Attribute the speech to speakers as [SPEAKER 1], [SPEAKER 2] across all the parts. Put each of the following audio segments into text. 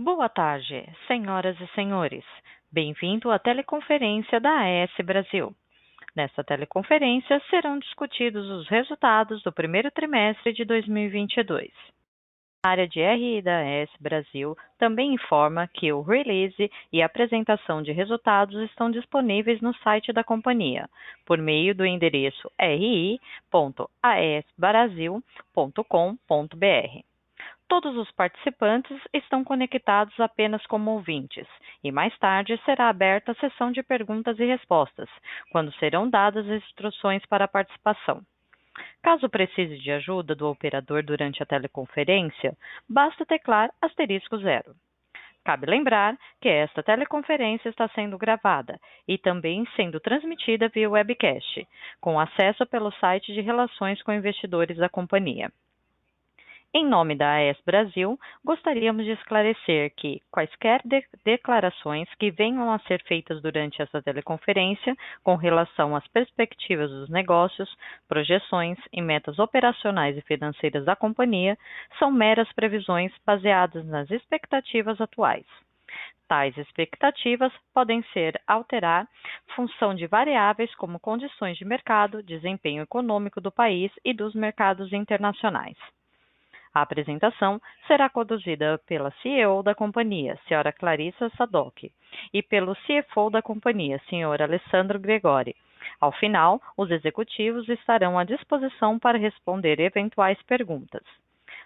[SPEAKER 1] Boa tarde, senhoras e senhores. Bem-vindo à teleconferência da AES Brasil. Nesta teleconferência serão discutidos os resultados do primeiro trimestre de 2022. A área de RI da AES Brasil também informa que o release e a apresentação de resultados estão disponíveis no site da companhia, por meio do endereço ri.aesbrasil.com.br. Todos os participantes estão conectados apenas como ouvintes, e mais tarde será aberta a sessão de perguntas e respostas, quando serão dadas as instruções para a participação. Caso precise de ajuda do operador durante a teleconferência, basta teclar *0. Cabe lembrar que esta teleconferência está sendo gravada e também sendo transmitida via webcast, com acesso pelo site de Relações com Investidores da companhia. Em nome da AES Brasil, gostaríamos de esclarecer que quaisquer declarações que venham a ser feitas durante essa teleconferência com relação às perspectivas dos negócios, projeções e metas operacionais e financeiras da companhia são meras previsões baseadas nas expectativas atuais. Tais expectativas podem ser alterar função de variáveis como condições de mercado, desempenho econômico do país e dos mercados internacionais. A apresentação será conduzida pela CEO da companhia, Sra. Clarissa Sadock, e pelo CFO da companhia, Sr. Alessandro Gregori. Ao final, os executivos estarão à disposição para responder eventuais perguntas.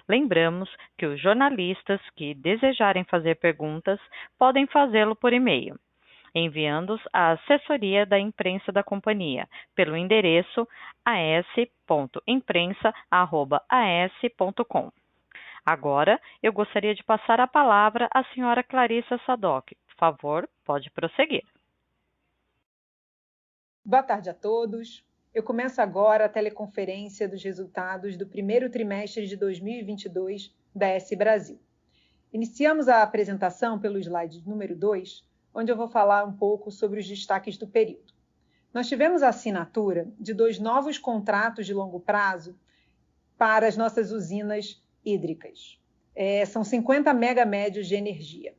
[SPEAKER 1] Lembramos que os jornalistas que desejarem fazer perguntas podem fazê-lo por e-mail, enviando-os à assessoria da imprensa da companhia, pelo endereço as.imprensa@aes.com. Agora, eu gostaria de passar a palavra à senhora Clarissa Sadock. Por favor, pode prosseguir.
[SPEAKER 2] Boa tarde a todos. Eu começo agora a teleconferência dos resultados do primeiro trimestre de 2022 da AES Brasil. Iniciamos a apresentação pelo slide número 2, onde eu vou falar um pouco sobre os destaques do período. Nós tivemos a assinatura de 2 novos contratos de longo prazo para as nossas usinas hídricas. São 50 megamédios de energia.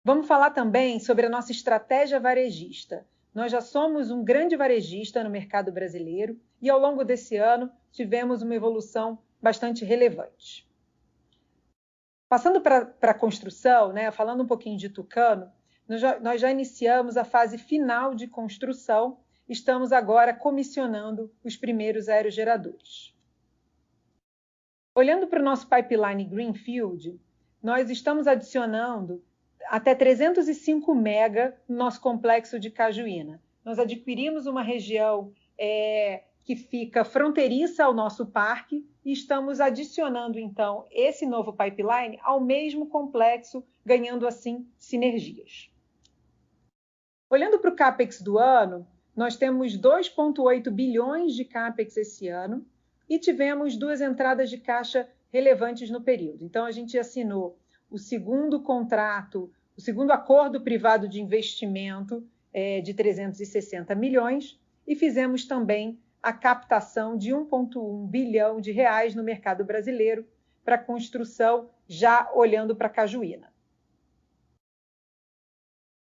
[SPEAKER 2] Vamos falar também sobre a nossa estratégia varejista. Nós já somos um grande varejista no mercado brasileiro e ao longo desse ano tivemos uma evolução bastante relevante. Passando para a construção, falando um pouquinho de Tucano, nós já iniciamos a fase final de construção, estamos agora comissionando os primeiros aerogeradores. Olhando para o nosso pipeline Greenfield, nós estamos adicionando até 305 mega no nosso complexo de Cajuína. Nós adquirimos uma região que fica fronteiriça ao nosso parque e estamos adicionando, então, esse novo pipeline ao mesmo complexo, ganhando, assim, sinergias. Olhando para o CAPEX do ano, nós temos 2,8 bilhões de CAPEX esse ano, e tivemos 2 entradas de caixa relevantes no período. Então, a gente assinou o segundo contrato, o segundo acordo privado de investimento de 360 milhões e fizemos também a captação de 1,1 bilhão de reais no mercado brasileiro para construção, já olhando para Cajuína.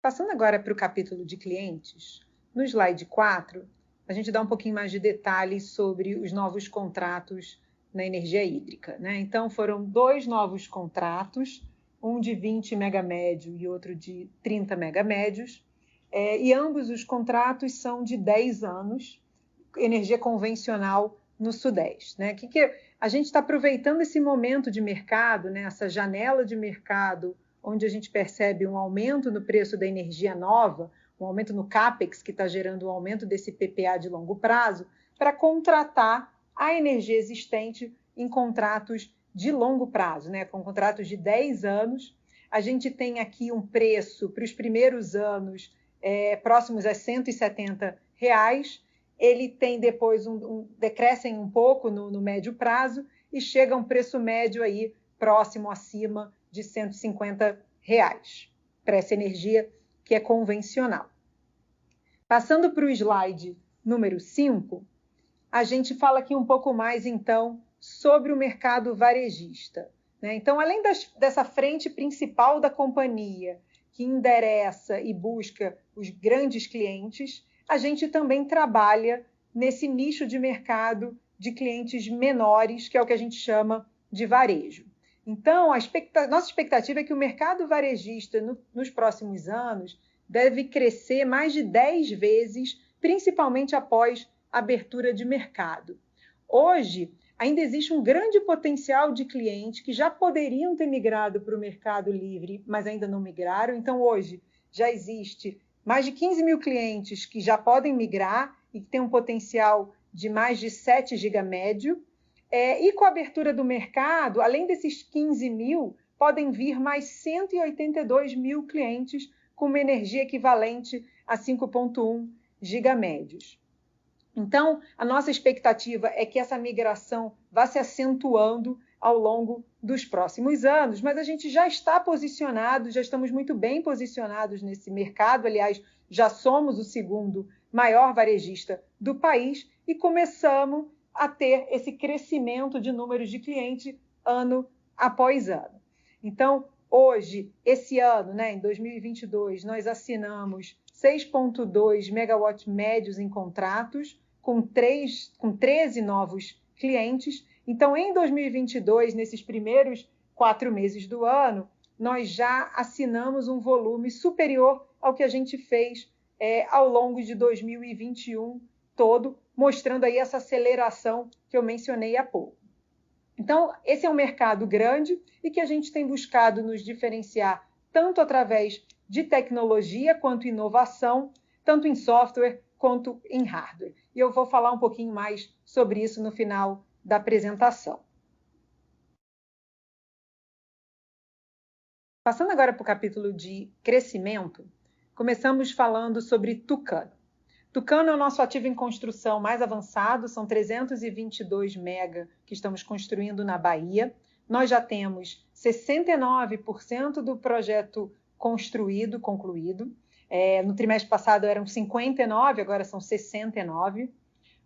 [SPEAKER 2] Passando agora para o capítulo de clientes, no slide 4, a gente dá um pouquinho mais de detalhes sobre os novos contratos na energia hídrica. Então, foram 2 novos contratos, um de 20 megamédio e outro de 30 megamédios, e ambos os contratos são de 10 anos, energia convencional no Sudeste. A gente está aproveitando esse momento de mercado, essa janela de mercado, onde a gente percebe um aumento no preço da energia nova, um aumento no CAPEX, que está gerando um aumento desse PPA de longo prazo, para contratar a energia existente em contratos de longo prazo, com contratos de 10 anos. A gente tem aqui um preço para os primeiros anos próximos a R$ 170. Ele tem depois decrescem um pouco no médio prazo e chega a um preço médio aí próximo acima de R$ 150 para essa energia que é convencional. Passando para o slide número 5, a gente fala aqui um pouco mais, então, sobre o mercado varejista. né? Então, além dessa frente principal da companhia, que endereça e busca os grandes clientes, a gente também trabalha nesse nicho de mercado de clientes menores, que é o que a gente chama de varejo. Então, nossa expectativa é que o mercado varejista, nos próximos anos, deve crescer mais de 10 vezes, principalmente após a abertura de mercado. Hoje, ainda existe um grande potencial de clientes que já poderiam ter migrado para o Mercado Livre, mas ainda não migraram. Então, hoje, já existe mais de 15 mil clientes que já podem migrar e que têm um potencial de mais de 7 GB médio. E com a abertura do mercado, além desses 15 mil, podem vir mais 182 mil clientes com uma energia equivalente a 5,1 GB médios. Então, a nossa expectativa é que essa migração vá se acentuando ao longo dos próximos anos, mas a gente já está posicionado, já estamos muito bem posicionados nesse mercado. Aliás, já somos o segundo maior varejista do país e começamos a ter esse crescimento de números de clientes ano após ano. Então, hoje, esse ano, né, em 2022, nós assinamos 6,2 megawatts médios em contratos, com 13 novos clientes. Então, em 2022, nesses primeiros 4 meses do ano, nós já assinamos um volume superior ao que a gente fez ao longo de 2021 todo, mostrando aí essa aceleração que eu mencionei há pouco. Então, esse é um mercado grande e que a gente tem buscado nos diferenciar tanto através de tecnologia quanto inovação, tanto em software quanto em hardware. E eu vou falar um pouquinho mais sobre isso no final da apresentação. Passando agora para o capítulo de crescimento, começamos falando sobre Tucano. Tucano é o nosso ativo em construção mais avançado, são 322 mega que estamos construindo na Bahia. Nós já temos 69% do projeto construído, concluído. No trimestre passado eram 59, agora são 69.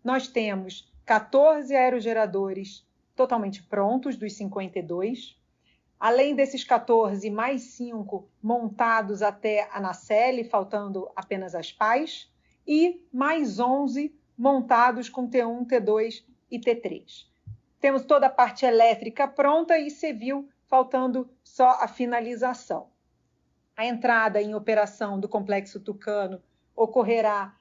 [SPEAKER 2] Nós temos 14 aerogeradores totalmente prontos, dos 52. Além desses 14, mais 5 montados até a nacelle, faltando apenas as pás, e mais 11 montados com T1, T2 e T3. Temos toda a parte elétrica pronta e civil, faltando só a finalização. A entrada em operação do Complexo Tucano ocorrerá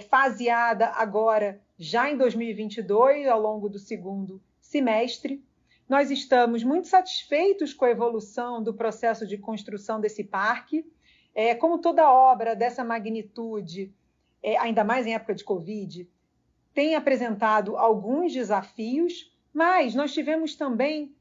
[SPEAKER 2] faseada agora, já em 2022, ao longo do segundo semestre. Nós estamos muito satisfeitos com a evolução do processo de construção desse parque. Como toda obra dessa magnitude, ainda mais em época de Covid, tem apresentado alguns desafios, mas nós tivemos também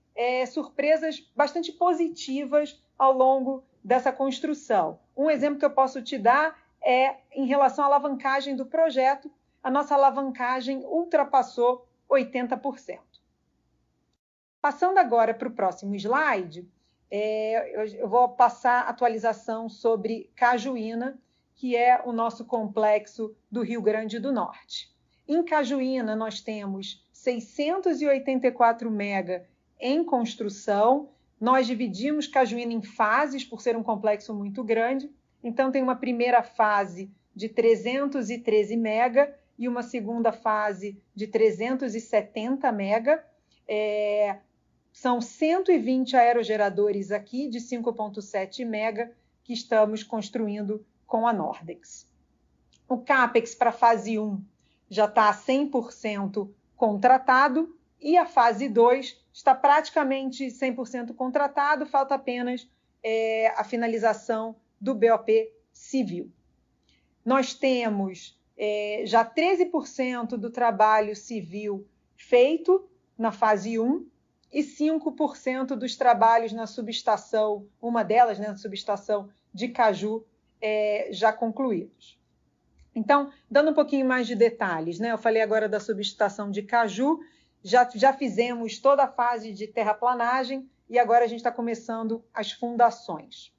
[SPEAKER 2] surpresas bastante positivas ao longo dessa construção. Um exemplo que eu posso te dar é em relação à alavancagem do projeto. A nossa alavancagem ultrapassou 80%. Passando agora para o próximo slide, eu vou passar atualização sobre Cajuína, que é o nosso complexo do Rio Grande do Norte. Em Cajuína, nós temos 684 mega em construção. Nós dividimos Cajuína em fases, por ser um complexo muito grande. Então, tem uma primeira fase de 313 mega e uma segunda fase de 370 mega. São 120 aerogeradores aqui de 5,7 mega que estamos construindo com a Nordex. O CAPEX para a fase 1 já está 100% contratado e a fase 2 está praticamente 100% contratado, falta apenas a finalização do BOP civil. Nós temos já 13% do trabalho civil feito na fase 1 e 5% dos trabalhos na subestação, uma delas, né, na subestação de Caju, já concluídos. Então, dando um pouquinho mais de detalhes, né? Eu falei agora da subestação de Caju, já fizemos toda a fase de terraplanagem e agora a gente está começando as fundações.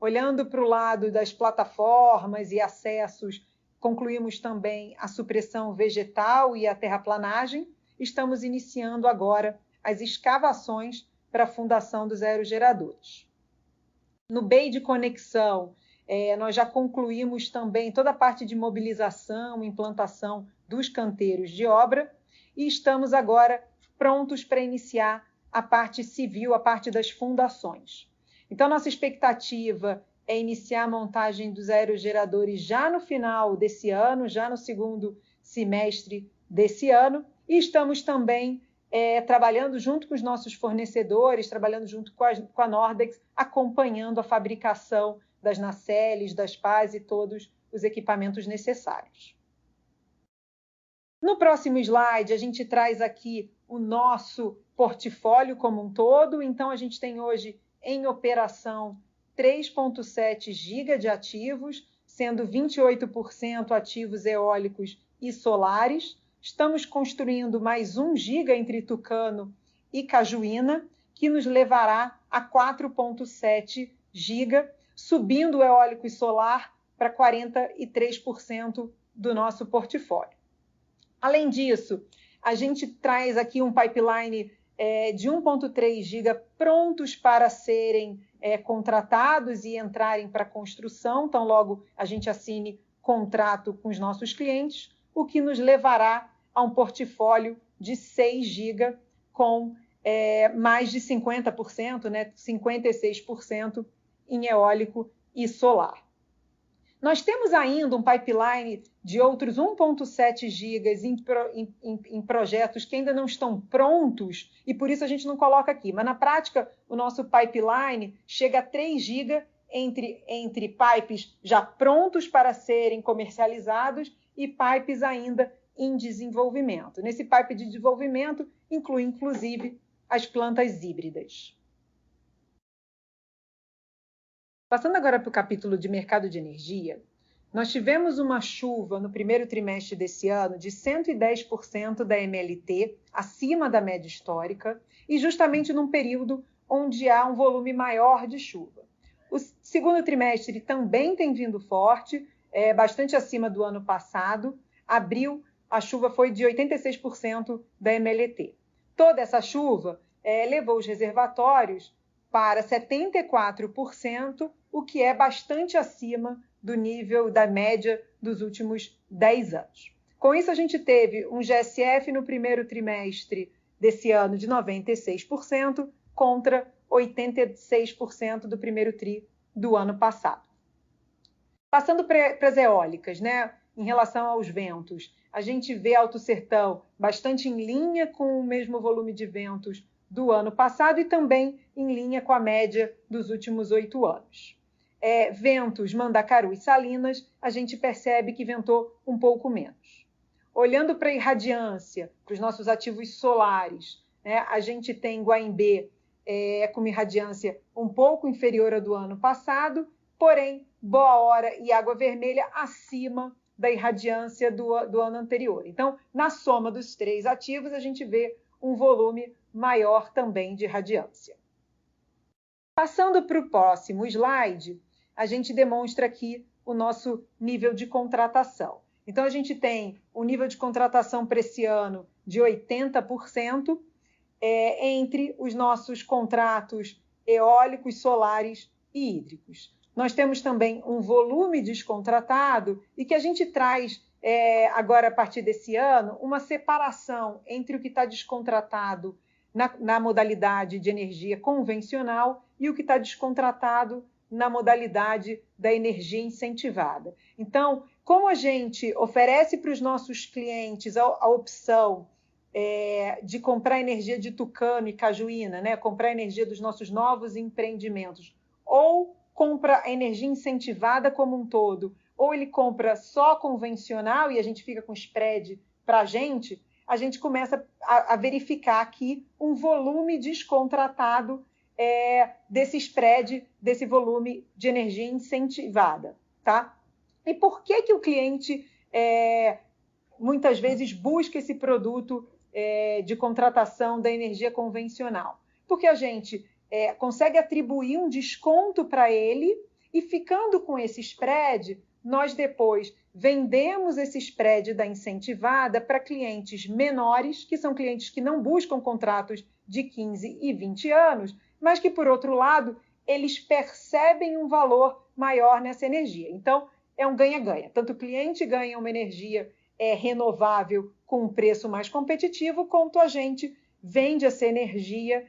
[SPEAKER 2] Olhando para o lado das plataformas e acessos, concluímos também a supressão vegetal e a terraplanagem. Estamos iniciando agora as escavações para a fundação dos aerogeradores. No BEI de conexão, nós já concluímos também toda a parte de mobilização, implantação dos canteiros de obra e estamos agora prontos para iniciar a parte civil, a parte das fundações. Então, nossa expectativa é iniciar a montagem dos aerogeradores já no final desse ano, já no segundo semestre desse ano, e estamos também trabalhando junto com os nossos fornecedores, trabalhando junto com a Nordex, acompanhando a fabricação das nacelles, das pás e todos os equipamentos necessários. No próximo slide, a gente traz aqui o nosso portfólio como um todo. Então, a gente tem hoje em operação 3,7 GB de ativos, sendo 28% ativos eólicos e solares. Estamos construindo mais 1 GB entre Tucano e Cajuína, que nos levará a 4,7 GB, subindo o eólico e solar para 43% do nosso portfólio. Além disso, a gente traz aqui um pipeline de 1,3 GB prontos para serem contratados e entrarem para construção, tão logo a gente assine contrato com os nossos clientes, o que nos levará a um portfólio de 6 GB com mais de 50%, 56% em eólico e solar. Nós temos ainda um pipeline de outros 1,7 gigas em projetos que ainda não estão prontos e por isso a gente não coloca aqui. Mas na prática, o nosso pipeline chega a 3 gigas entre pipes já prontos para serem comercializados e pipes ainda em desenvolvimento. Nesse pipe de desenvolvimento, inclui inclusive as plantas híbridas. Passando agora para o capítulo de mercado de energia, nós tivemos uma chuva no primeiro trimestre desse ano de 110% da MLT, acima da média histórica, e justamente num período onde há um volume maior de chuva. O segundo trimestre também tem vindo forte, bastante acima do ano passado. Abril, a chuva foi de 86% da MLT. Toda essa chuva levou os reservatórios para 74%, o que é bastante acima do nível da média dos últimos 10 anos. Com isso, a gente teve um GSF no primeiro trimestre desse ano de 96% contra 86% do primeiro tri do ano passado. Passando para as eólicas, em relação aos ventos, a gente vê Alto Sertão bastante em linha com o mesmo volume de ventos do ano passado e também em linha com a média dos últimos 8 anos. Ventos, Mandacaru e Salinas, a gente percebe que ventou um pouco menos. Olhando para a irradiância, para os nossos ativos solares, a gente tem Guaimbê com uma irradiância um pouco inferior à do ano passado, porém, Boa Hora e Água Vermelha acima da irradiância do ano anterior. Então, na soma dos 3 ativos, a gente vê um volume maior também de irradiância. Passando para o próximo slide, a gente demonstra aqui o nosso nível de contratação. Então, a gente tem um nível de contratação para esse ano de 80% entre os nossos contratos eólicos, solares e hídricos. Nós temos também um volume descontratado e que a gente traz agora, a partir desse ano, uma separação entre o que está descontratado na modalidade de energia convencional e o que está descontratado na modalidade da energia incentivada. Então, como a gente oferece para os nossos clientes a opção de comprar energia de Tucano e Cajuína, comprar energia dos nossos novos empreendimentos, ou compra a energia incentivada como um todo, ou ele compra só convencional e a gente fica com spread para a gente começa a verificar aqui um volume descontratado desse spread, desse volume de energia incentivada. Tá? E por que o cliente muitas vezes busca esse produto de contratação da energia convencional? Porque a gente consegue atribuir um desconto para ele e ficando com esse spread, nós depois vendemos esse spread da incentivada para clientes menores, que são clientes que não buscam contratos de 15 e 20 anos, mas que, por outro lado, eles percebem um valor maior nessa energia. Então, é um ganha-ganha. Tanto o cliente ganha uma energia renovável com um preço mais competitivo, quanto a gente vende essa energia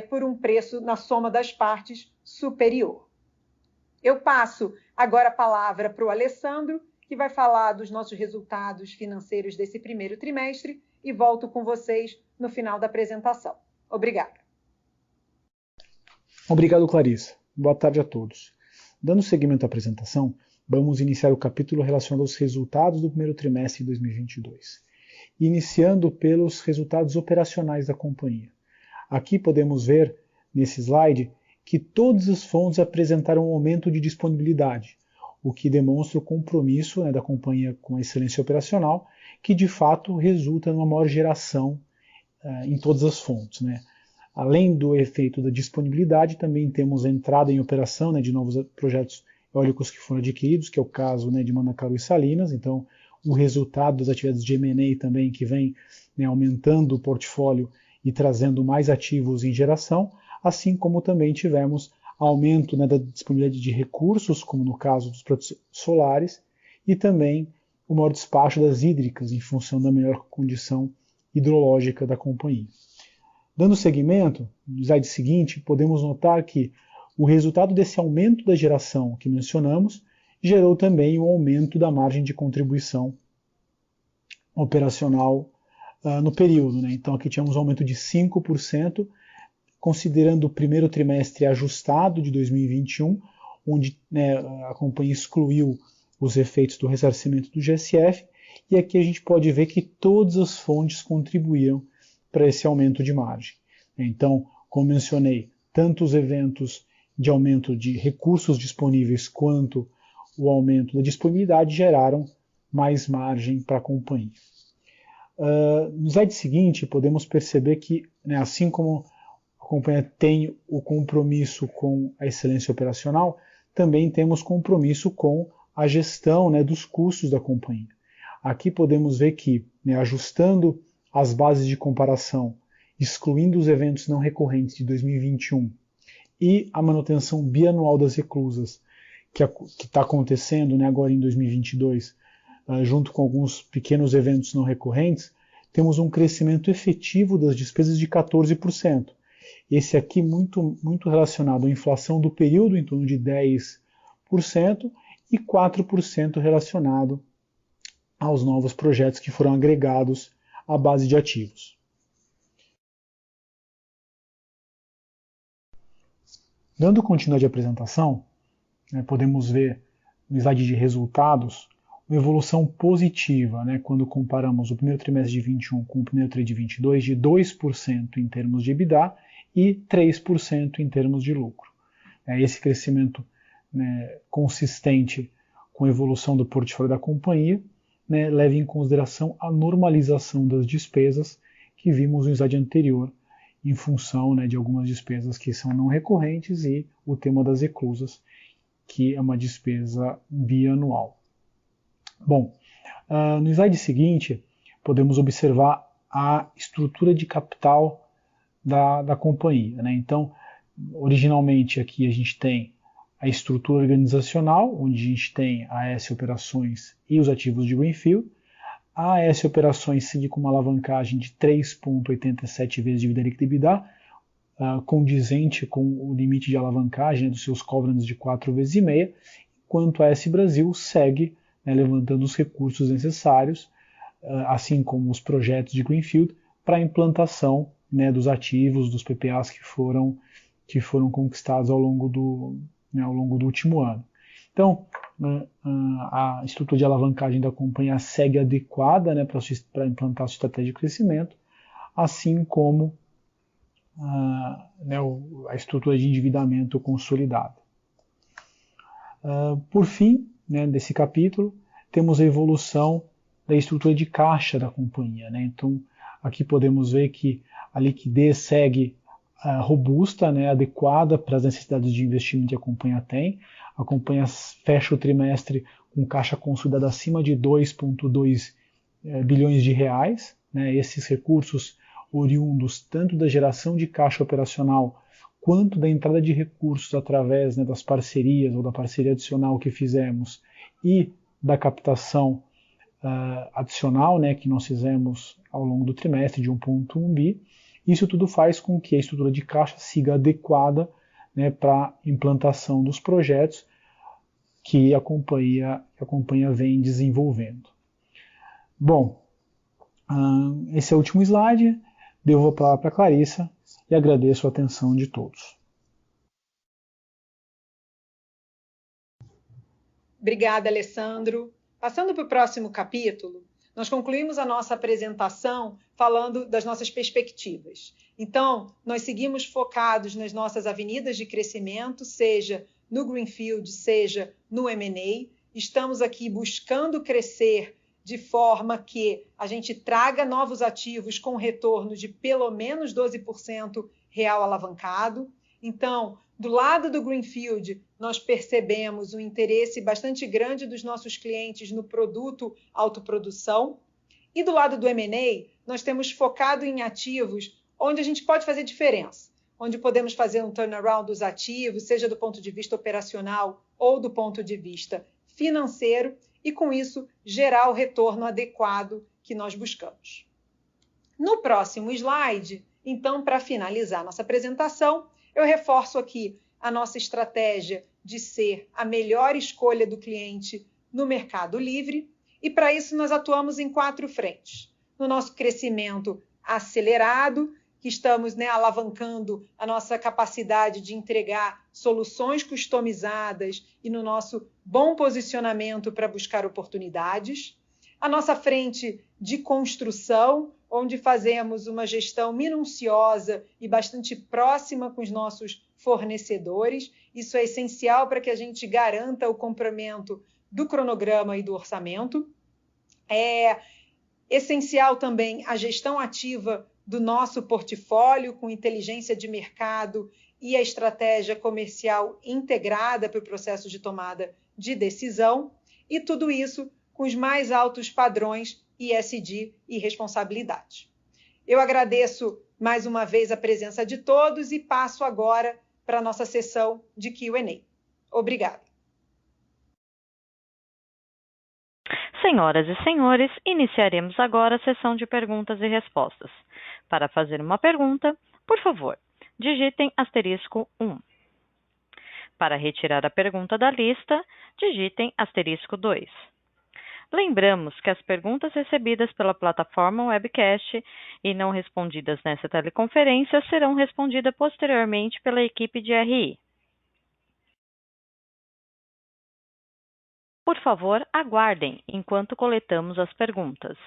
[SPEAKER 2] por um preço, na soma das partes, superior. Eu passo agora a palavra para o Alessandro, que vai falar dos nossos resultados financeiros desse primeiro trimestre, e volto com vocês no final da apresentação. Obrigada.
[SPEAKER 3] Obrigado, Clarissa. Boa tarde a todos. Dando seguimento à apresentação, vamos iniciar o capítulo relacionado aos resultados do primeiro trimestre de 2022, iniciando pelos resultados operacionais da companhia. Aqui podemos ver, nesse slide, que todas as fontes apresentaram um aumento de disponibilidade, o que demonstra o compromisso da companhia com a excelência operacional, que de fato resulta numa maior geração em todas as fontes. Além do efeito da disponibilidade, também temos a entrada em operação de novos projetos eólicos que foram adquiridos, que é o caso de Mandacaru e Salinas. Então, o resultado das atividades de M&A também, que vem aumentando o portfólio e trazendo mais ativos em geração, assim como também tivemos aumento da disponibilidade de recursos, como no caso dos projetos solares, e também o maior despacho das hídricas, em função da melhor condição hidrológica da companhia. Dando seguimento, no slide seguinte, podemos notar que o resultado desse aumento da geração que mencionamos gerou também o aumento da margem de contribuição operacional no período. Então aqui tínhamos um aumento de 5%, considerando o primeiro trimestre ajustado de 2021, onde a companhia excluiu os efeitos do ressarcimento do GSF, e aqui a gente pode ver que todas as fontes contribuíram para esse aumento de margem. Então, como mencionei, tanto os eventos de aumento de recursos disponíveis quanto o aumento da disponibilidade geraram mais margem para a companhia. No slide seguinte, podemos perceber que, assim como a companhia tem o compromisso com a excelência operacional, também temos compromisso com a gestão dos custos da companhia. Aqui podemos ver que, ajustando as bases de comparação, excluindo os eventos não recorrentes de 2021 e a manutenção bianual das reclusas, que está acontecendo agora em 2022, junto com alguns pequenos eventos não recorrentes, temos um crescimento efetivo das despesas de 14%. Esse aqui muito relacionado à inflação do período, em torno de 10%, e 4% relacionado aos novos projetos que foram agregados à base de ativos. Dando continuidade à apresentação, podemos ver no slide de resultados uma evolução positiva, quando comparamos o primeiro trimestre de 21 com o primeiro trimestre de 22, de 2% em termos de EBITDA e 3% em termos de lucro. Esse crescimento consistente com a evolução do portfólio da companhia leva em consideração a normalização das despesas que vimos no slide anterior, em função de algumas despesas que são não recorrentes e o tema das reclusas, que é uma despesa bianual. Bom, no slide seguinte, podemos observar a estrutura de capital da companhia. Então, originalmente aqui a gente tem a estrutura organizacional, onde a gente tem a AS Operações e os ativos de Greenfield. A AS Operações segue com uma alavancagem de 3,87 vezes dívida líquida EBITDA, condizente com o limite de alavancagem dos seus covenants de 4,5 vezes, enquanto a AS Brasil segue levantando os recursos necessários, assim como os projetos de Greenfield, para a implantação dos ativos, dos PPAs que foram conquistados ao longo do último ano. Então, a estrutura de alavancagem da companhia segue adequada para implantar a sua estratégia de crescimento, assim como a estrutura de endividamento consolidada. Por fim, desse capítulo, temos a evolução da estrutura de caixa da companhia. Então, aqui podemos ver que a liquidez segue robusta, adequada para as necessidades de investimento que a companhia tem. A companhia fecha o trimestre com caixa consolidada acima de 2,2 bilhões de reais. Esses recursos oriundos tanto da geração de caixa operacional quanto da entrada de recursos através, né, das parcerias ou da parceria adicional que fizemos e da captação adicional, né, que nós fizemos ao longo do trimestre de 1,1 bi, isso tudo faz com que a estrutura de caixa siga adequada, né, para a implantação dos projetos que a companhia vem desenvolvendo. Bom, esse é o último slide, devolvo a palavra para a Clarissa e agradeço a atenção de todos.
[SPEAKER 2] Obrigada, Alessandro. Passando para o próximo capítulo, nós concluímos a nossa apresentação falando das nossas perspectivas. Então, nós seguimos focados nas nossas avenidas de crescimento, seja no Greenfield, seja no M&A. Estamos aqui buscando crescer de forma que a gente traga novos ativos com retorno de pelo menos 12% real alavancado. Então, do lado do Greenfield, nós percebemos um interesse bastante grande dos nossos clientes no produto autoprodução. E do lado do M&A, nós temos focado em ativos onde a gente pode fazer diferença, onde podemos fazer um turnaround dos ativos, seja do ponto de vista operacional ou do ponto de vista financeiro, e com isso gerar o retorno adequado que nós buscamos. No próximo slide, então, para finalizar nossa apresentação, eu reforço aqui a nossa estratégia de ser a melhor escolha do cliente no mercado livre, e para isso nós atuamos em 4 frentes. No nosso crescimento acelerado, que estamos, né, alavancando a nossa capacidade de entregar soluções customizadas e no nosso bom posicionamento para buscar oportunidades. A nossa frente de construção, onde fazemos uma gestão minuciosa e bastante próxima com os nossos fornecedores. Isso é essencial para que a gente garanta o cumprimento do cronograma e do orçamento. É essencial também a gestão ativa do nosso portfólio, com inteligência de mercado e a estratégia comercial integrada para o processo de tomada de decisão, e tudo isso com os mais altos padrões ESG e responsabilidade. Eu agradeço mais uma vez a presença de todos e passo agora para a nossa sessão de Q&A. Obrigada.
[SPEAKER 1] Senhoras e senhores, iniciaremos agora a sessão de perguntas e respostas. Para fazer uma pergunta, por favor, digitem *1. Para retirar a pergunta da lista, digitem *2. Lembramos que as perguntas recebidas pela plataforma webcast e não respondidas nessa teleconferência serão respondidas posteriormente pela equipe de RI. Por favor, aguardem enquanto coletamos as perguntas.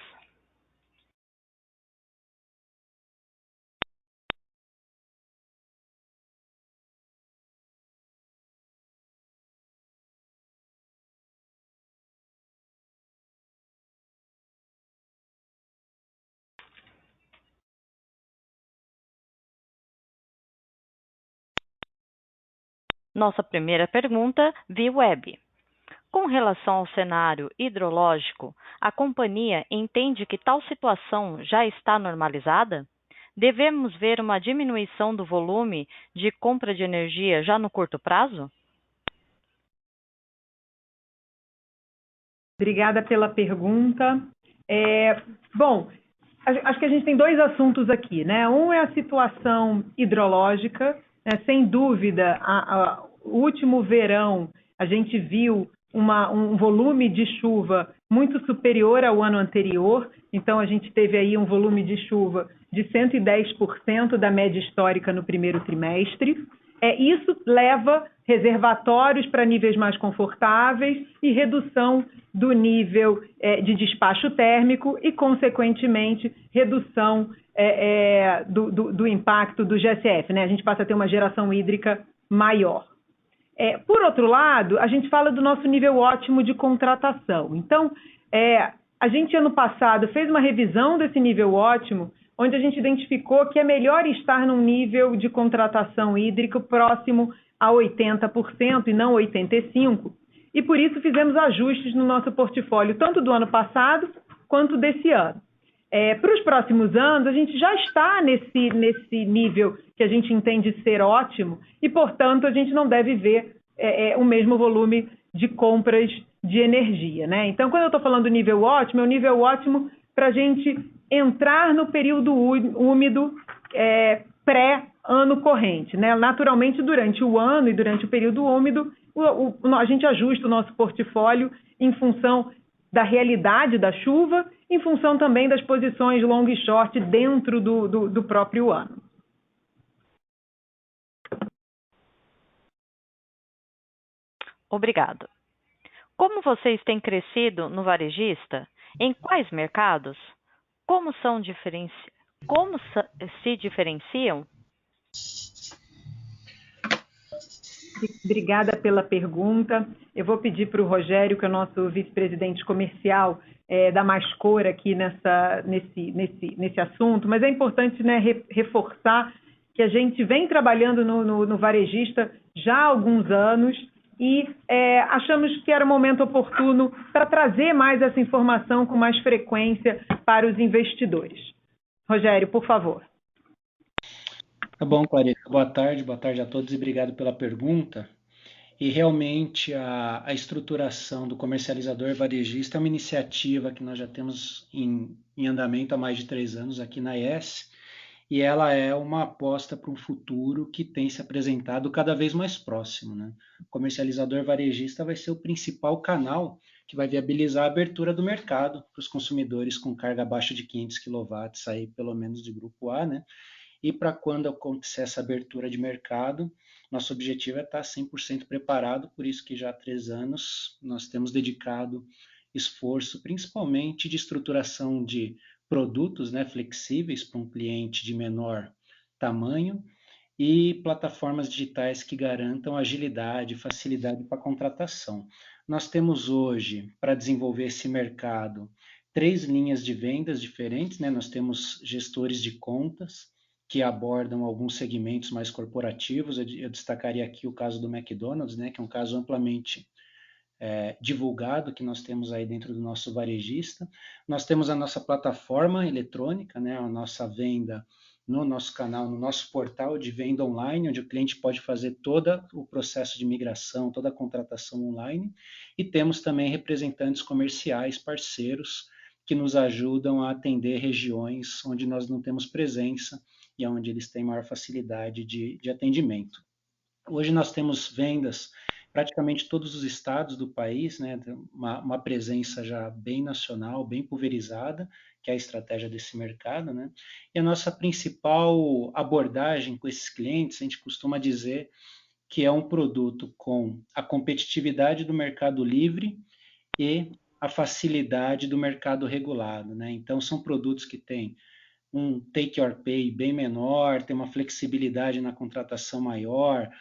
[SPEAKER 1] Nossa primeira pergunta via web. Com relação ao cenário hidrológico, a companhia entende que tal situação já está normalizada? Devemos ver uma diminuição do volume de compra de energia já no curto prazo?
[SPEAKER 2] Obrigada pela pergunta. Bom, acho que a gente tem 2 assuntos aqui, né? Um é a situação hidrológica, né? Sem dúvida, o último verão a gente viu um volume de chuva muito superior ao ano anterior, então a gente teve aí um volume de chuva de 110% da média histórica no primeiro trimestre. Isso leva reservatórios para níveis mais confortáveis e redução do nível de despacho térmico e, consequentemente, redução do impacto do GSF, né? A gente passa a ter uma geração hídrica maior. Por outro lado, a gente fala do nosso nível ótimo de contratação. Então, a gente, ano passado, fez uma revisão desse nível ótimo, onde a gente identificou que é melhor estar num nível de contratação hídrica próximo a 80% e não 85%, e por isso fizemos ajustes no nosso portfólio, tanto do ano passado quanto desse ano. Para os próximos anos, a gente já está nesse nível que a gente entende ser ótimo e, portanto, a gente não deve ver o mesmo volume de compras de energia, né? Então, quando eu estou falando nível ótimo, é o nível ótimo para a gente entrar no período úmido pré-ano corrente, né? Naturalmente, durante o ano e durante o período úmido, a gente ajusta o nosso portfólio em função da realidade da chuva, em função também das posições long e short dentro do próprio ano.
[SPEAKER 1] Obrigado. Como vocês têm crescido no varejista? Em quais mercados? Como se diferenciam?
[SPEAKER 2] Obrigada pela pergunta. Eu vou pedir para o Rogério, que é o nosso vice-presidente comercial, dar mais cor aqui nesse assunto, mas é importante, né, reforçar que a gente vem trabalhando no varejista já há alguns anos e achamos que era o momento oportuno para trazer mais essa informação com mais frequência para os investidores. Rogério, por favor.
[SPEAKER 4] Tá bom, Clarissa. Boa tarde a todos e obrigado pela pergunta. E realmente a estruturação do comercializador varejista é uma iniciativa que nós já temos em andamento há mais de 3 anos aqui na IES, e ela é uma aposta para um futuro que tem se apresentado cada vez mais próximo, né? O comercializador varejista vai ser o principal canal que vai viabilizar a abertura do mercado para os consumidores com carga abaixo de 500 kW, aí pelo menos de grupo A, né? E para quando acontecer essa abertura de mercado, nosso objetivo é estar 100% preparado, por isso que já há 3 anos nós temos dedicado esforço, principalmente de estruturação de produtos, né, flexíveis para um cliente de menor tamanho e plataformas digitais que garantam agilidade e facilidade para a contratação. Nós temos hoje, para desenvolver esse mercado, 3 linhas de vendas diferentes, né? Nós temos gestores de contas, que abordam alguns segmentos mais corporativos. Eu destacaria aqui o caso do McDonald's, né, que é um caso amplamente divulgado que nós temos aí dentro do nosso varejista. Nós temos a nossa plataforma eletrônica, né, a nossa venda no nosso canal, no nosso portal de venda online, onde o cliente pode fazer todo o processo de migração, toda a contratação online. E temos também representantes comerciais, parceiros, que nos ajudam a atender regiões onde nós não temos presença, e onde eles têm maior facilidade de atendimento. Hoje nós temos vendas praticamente todos os estados do país, né, uma presença já bem nacional, bem pulverizada, que é a estratégia desse mercado, né? E a nossa principal abordagem com esses clientes, a gente costuma dizer que é um produto com a competitividade do mercado livre e a facilidade do mercado regulado, né? Então são produtos que têm um take or pay bem menor, tem uma flexibilidade na contratação maior,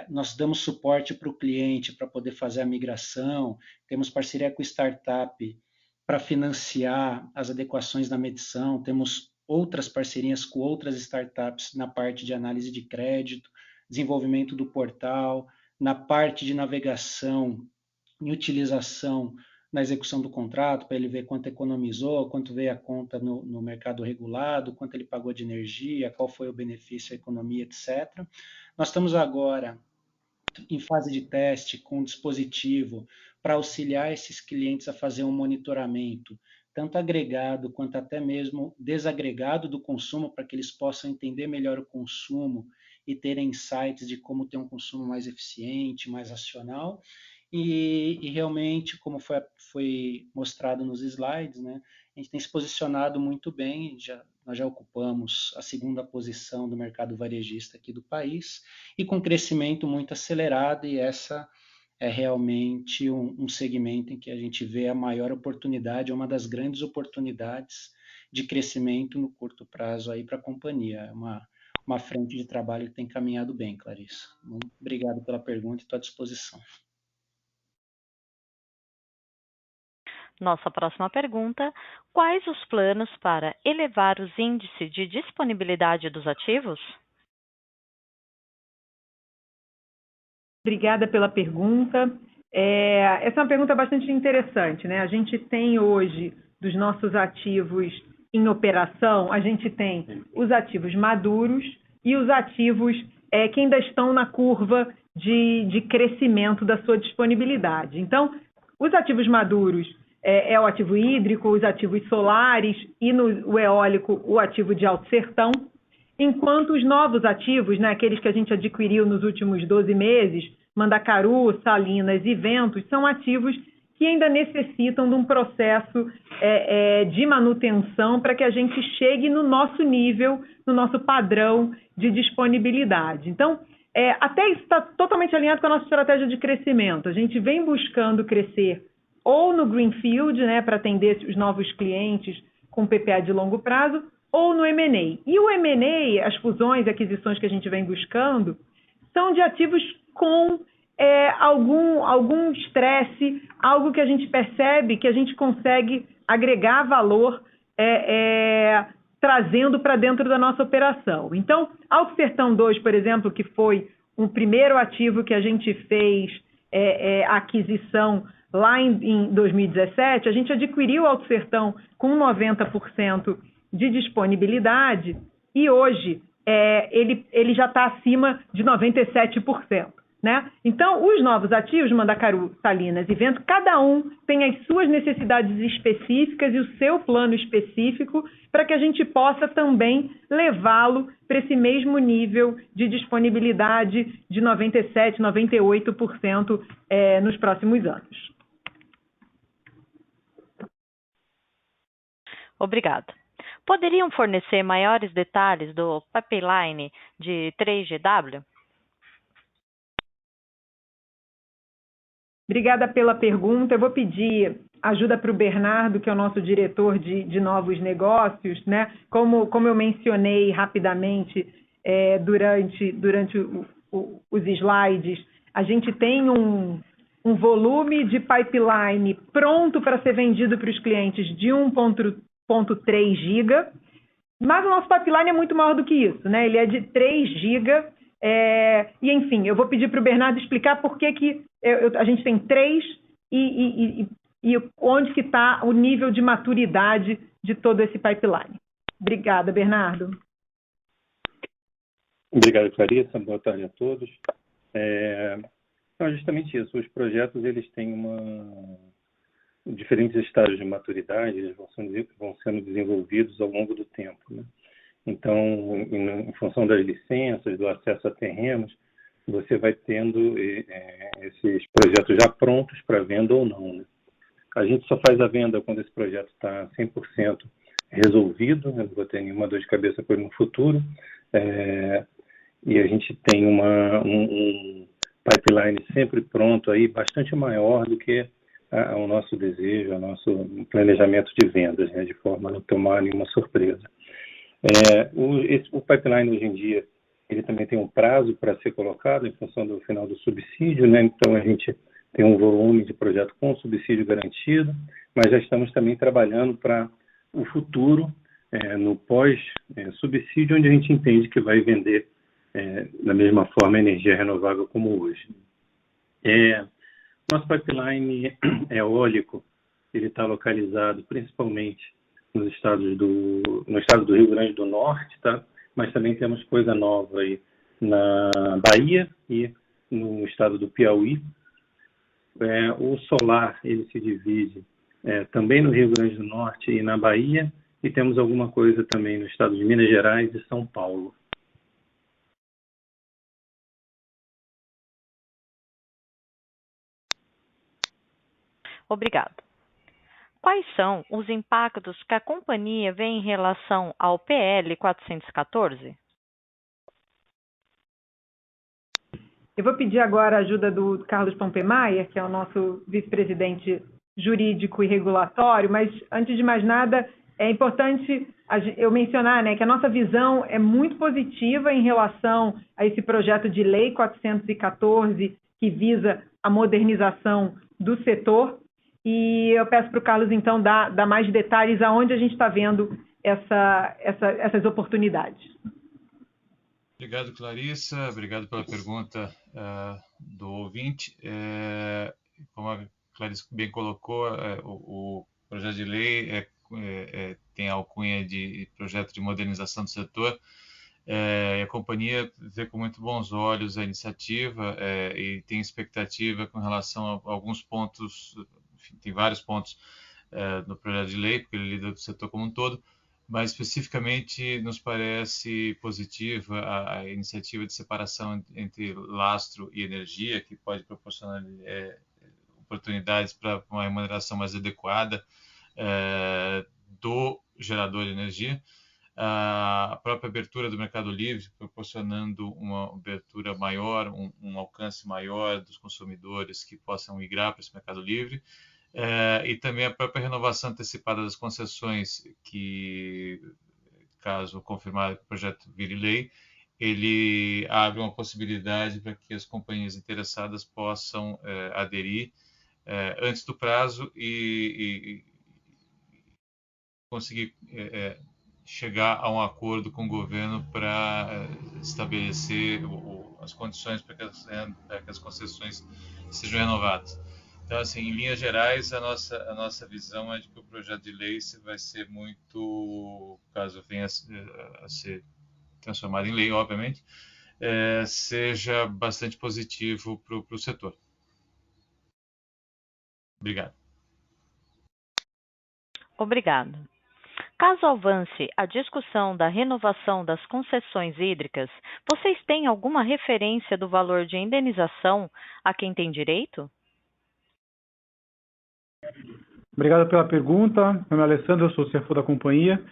[SPEAKER 4] nós damos suporte para o cliente para poder fazer a migração, temos parceria com startup para financiar as adequações na medição, temos outras parcerias com outras startups na parte de análise de crédito, desenvolvimento do portal, na parte de navegação e utilização na execução do contrato, para ele ver quanto economizou, quanto veio a conta no mercado regulado, quanto ele pagou de energia, qual foi o benefício, a economia, etc. Nós estamos agora em fase de teste com um dispositivo para auxiliar esses clientes a fazer um monitoramento, tanto agregado quanto até mesmo desagregado do consumo, para que eles possam entender melhor o consumo e terem insights de como ter um consumo mais eficiente, mais racional. E realmente, como foi mostrado nos slides, né, a gente tem se posicionado muito bem, nós já ocupamos a 2ª posição do mercado varejista aqui do país, e com crescimento muito acelerado, e essa é realmente um segmento em que a gente vê a maior oportunidade, uma das grandes oportunidades de crescimento no curto prazo aí para a companhia. É uma frente de trabalho que tem caminhado bem, Clarissa. Muito obrigado pela pergunta e estou à disposição.
[SPEAKER 1] Nossa próxima pergunta: quais os planos para elevar os índices de disponibilidade dos ativos?
[SPEAKER 2] Obrigada pela pergunta. Essa é uma pergunta bastante interessante, né? A gente tem hoje, dos nossos ativos, em operação, a gente tem os ativos maduros e os ativos que ainda estão na curva de crescimento da sua disponibilidade. Então, os ativos maduros é o ativo hídrico, os ativos solares e no eólico o ativo de Alto Sertão, enquanto os novos ativos, né, aqueles que a gente adquiriu nos últimos 12 meses, Mandacaru, Salinas e Ventos, são ativos que ainda necessitam de um processo de manutenção para que a gente chegue no nosso nível, no nosso padrão de disponibilidade. Então, até isso está totalmente alinhado com a nossa estratégia de crescimento. A gente vem buscando crescer ou no Greenfield, né, para atender os novos clientes com PPA de longo prazo, ou no M&A. E o M&A, as fusões e aquisições que a gente vem buscando, são de ativos com algum estresse, algo que a gente percebe que a gente consegue agregar valor trazendo para dentro da nossa operação. Então, Alto Sertão 2, por exemplo, que foi um primeiro ativo que a gente fez a aquisição lá em 2017, a gente adquiriu o Alto Sertão com 90% de disponibilidade e hoje ele já está acima de 97%. Né? Então, os novos ativos, Mandacaru, Salinas e Ventos, cada um tem as suas necessidades específicas e o seu plano específico para que a gente possa também levá-lo para esse mesmo nível de disponibilidade de 97%, 98% nos próximos anos.
[SPEAKER 1] Obrigada. Poderiam fornecer maiores detalhes do pipeline de 3GW?
[SPEAKER 2] Obrigada pela pergunta. Eu vou pedir ajuda para o Bernardo, que é o nosso diretor de novos negócios, né? Como eu mencionei rapidamente durante os slides, a gente tem um volume de pipeline pronto para ser vendido para os clientes de 1,3 GB, mas o nosso pipeline é muito maior do que isso, né? Ele é de 3 GB. E, enfim, eu vou pedir para o Bernardo explicar por que a gente tem 3 e onde que está o nível de maturidade de todo esse pipeline. Obrigada, Bernardo.
[SPEAKER 5] Obrigado, Clarissa. Boa tarde a todos. Então, justamente isso. Os projetos eles têm diferentes estágios de maturidade, eles vão sendo desenvolvidos ao longo do tempo, né? Então, em função das licenças, do acesso a terrenos, você vai tendo esses projetos já prontos para venda ou não, né? A gente só faz a venda quando esse projeto está 100% resolvido, né? Não vou ter nenhuma dor de cabeça por no futuro, e a gente tem um pipeline sempre pronto, aí, bastante maior do que o nosso desejo, o nosso planejamento de vendas, né? De forma a não tomar nenhuma surpresa. O pipeline hoje em dia ele também tem um prazo para ser colocado em função do final do subsídio, né? Então a gente tem um volume de projeto com subsídio garantido, mas já estamos também trabalhando para o futuro, no pós-subsídio, onde a gente entende que vai vender da mesma forma energia renovável como hoje. Nosso pipeline eólico ele está localizado principalmente no estado do Rio Grande do Norte, tá? Mas também temos coisa nova aí na Bahia e no estado do Piauí. O solar ele se divide também no Rio Grande do Norte e na Bahia, e temos alguma coisa também no estado de Minas Gerais e São Paulo.
[SPEAKER 1] Obrigado. Quais são os impactos que a companhia vê em relação ao PL 414?
[SPEAKER 2] Eu vou pedir agora a ajuda do Carlos Pompemeyer, que é o nosso vice-presidente jurídico e regulatório, mas antes de mais nada, é importante eu mencionar, né, que a nossa visão é muito positiva em relação a esse projeto de lei 414, que visa a modernização do setor. E eu peço para o Carlos, então, dar mais detalhes aonde a gente está vendo essas oportunidades.
[SPEAKER 6] Obrigado, Clarissa. Obrigado pela pergunta do ouvinte. Como a Clarissa bem colocou, o projeto de lei tem a alcunha de projeto de modernização do setor. A companhia vê com muito bons olhos a iniciativa e tem expectativa com relação a alguns pontos, enfim, tem vários pontos no projeto de lei, porque ele lida do setor como um todo, mas especificamente nos parece positiva a iniciativa de separação entre lastro e energia, que pode proporcionar oportunidades para uma remuneração mais adequada do gerador de energia. A própria abertura do mercado livre, proporcionando uma abertura maior, um alcance maior dos consumidores que possam migrar para esse mercado livre, e também a própria renovação antecipada das concessões, que, caso confirmado que o projeto vire lei, ele abre uma possibilidade para que as companhias interessadas possam aderir antes do prazo e conseguir chegar a um acordo com o governo para estabelecer as condições para que as concessões sejam renovadas. Então, assim, em linhas gerais, a nossa visão é de que o projeto de lei vai ser muito, caso venha a ser transformado em lei, obviamente, seja bastante positivo para o setor. Obrigado.
[SPEAKER 1] Obrigado. Caso avance a discussão da renovação das concessões hídricas, vocês têm alguma referência do valor de indenização a quem tem direito?
[SPEAKER 3] Obrigado pela pergunta. Meu nome é Alessandro, eu sou o CFO da companhia.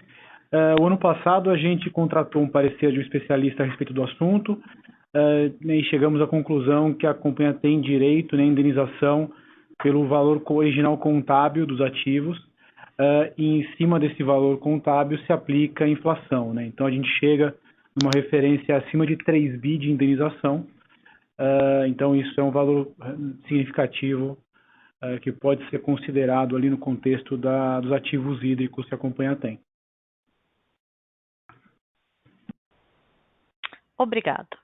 [SPEAKER 3] O ano passado a gente contratou um parecer de um especialista a respeito do assunto e chegamos à conclusão que a companhia tem direito, né, à indenização pelo valor original contábil dos ativos, e em cima desse valor contábil se aplica a inflação, né? Então a gente chega numa referência acima de 3 bi de indenização, então isso é um valor significativo que pode ser considerado ali no contexto dos ativos hídricos que a companhia tem.
[SPEAKER 1] Obrigado.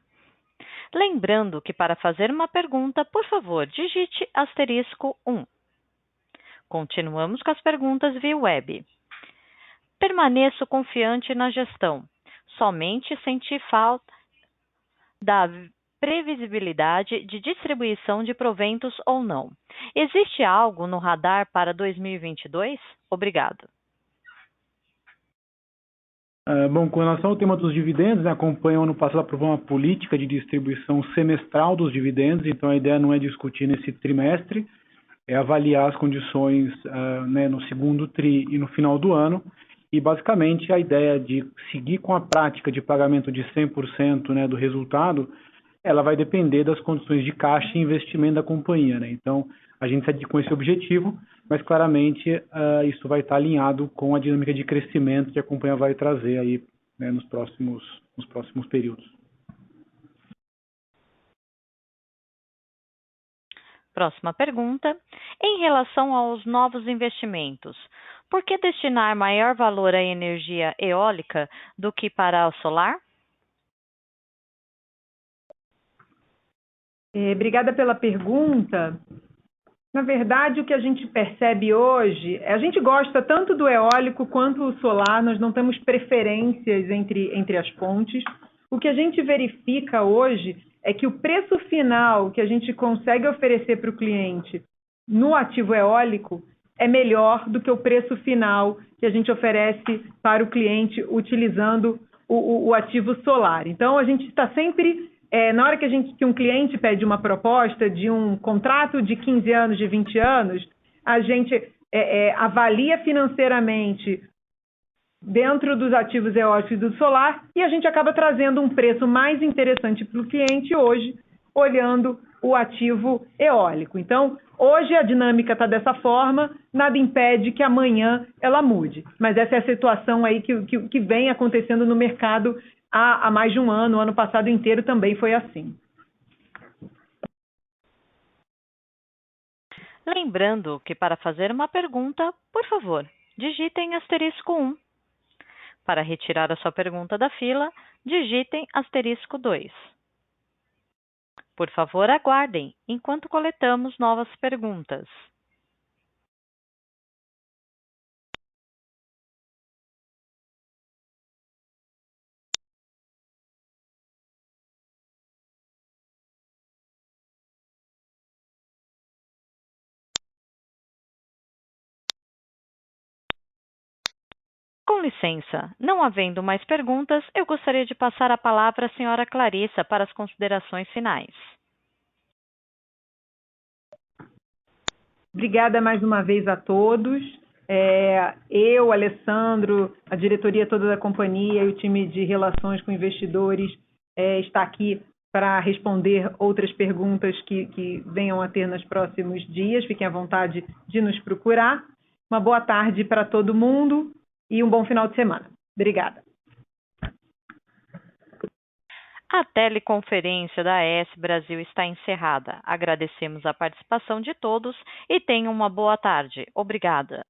[SPEAKER 1] Lembrando que para fazer uma pergunta, por favor, digite *1. Continuamos com as perguntas via web. Permaneço confiante na gestão. Somente senti falta da previsibilidade de distribuição de proventos ou não. Existe algo no radar para 2022? Obrigado.
[SPEAKER 3] Bom, com relação ao tema dos dividendos, a companhia ano passado aprovou uma política de distribuição semestral dos dividendos, então a ideia não é discutir nesse trimestre, é avaliar as condições no segundo TRI e no final do ano, e basicamente a ideia de seguir com a prática de pagamento de 100%, né, do resultado, ela vai depender das condições de caixa e investimento da companhia, né? Então, a gente segue com esse objetivo, mas claramente isso vai estar alinhado com a dinâmica de crescimento que a companhia vai trazer aí, né, nos próximos períodos.
[SPEAKER 1] Próxima pergunta. Em relação aos novos investimentos, por que destinar maior valor à energia eólica do que para a solar?
[SPEAKER 2] Obrigada pela pergunta. Na verdade, o que a gente percebe hoje, a gente gosta tanto do eólico quanto do solar, nós não temos preferências entre as fontes. O que a gente verifica hoje é que o preço final que a gente consegue oferecer para o cliente no ativo eólico é melhor do que o preço final que a gente oferece para o cliente utilizando o ativo solar. Então, a gente está sempre... na hora que um cliente pede uma proposta de um contrato de 15 anos, de 20 anos, a gente avalia financeiramente dentro dos ativos eólicos e do solar e a gente acaba trazendo um preço mais interessante para o cliente hoje, olhando o ativo eólico. Então, hoje a dinâmica está dessa forma, nada impede que amanhã ela mude. Mas essa é a situação aí que vem acontecendo no mercado há mais de um ano. O ano passado inteiro também foi assim.
[SPEAKER 1] Lembrando que para fazer uma pergunta, por favor, digitem *1. Para retirar a sua pergunta da fila, digitem *2. Por favor, aguardem enquanto coletamos novas perguntas. Com licença, não havendo mais perguntas, eu gostaria de passar a palavra à senhora Clarissa para as considerações finais.
[SPEAKER 2] Obrigada mais uma vez a todos. Eu, Alessandro, a diretoria toda da companhia e o time de relações com investidores está aqui para responder outras perguntas que venham a ter nos próximos dias. Fiquem à vontade de nos procurar. Uma boa tarde para todo mundo e um bom final de semana. Obrigada.
[SPEAKER 1] A teleconferência da AES Brasil está encerrada. Agradecemos a participação de todos e tenham uma boa tarde. Obrigada.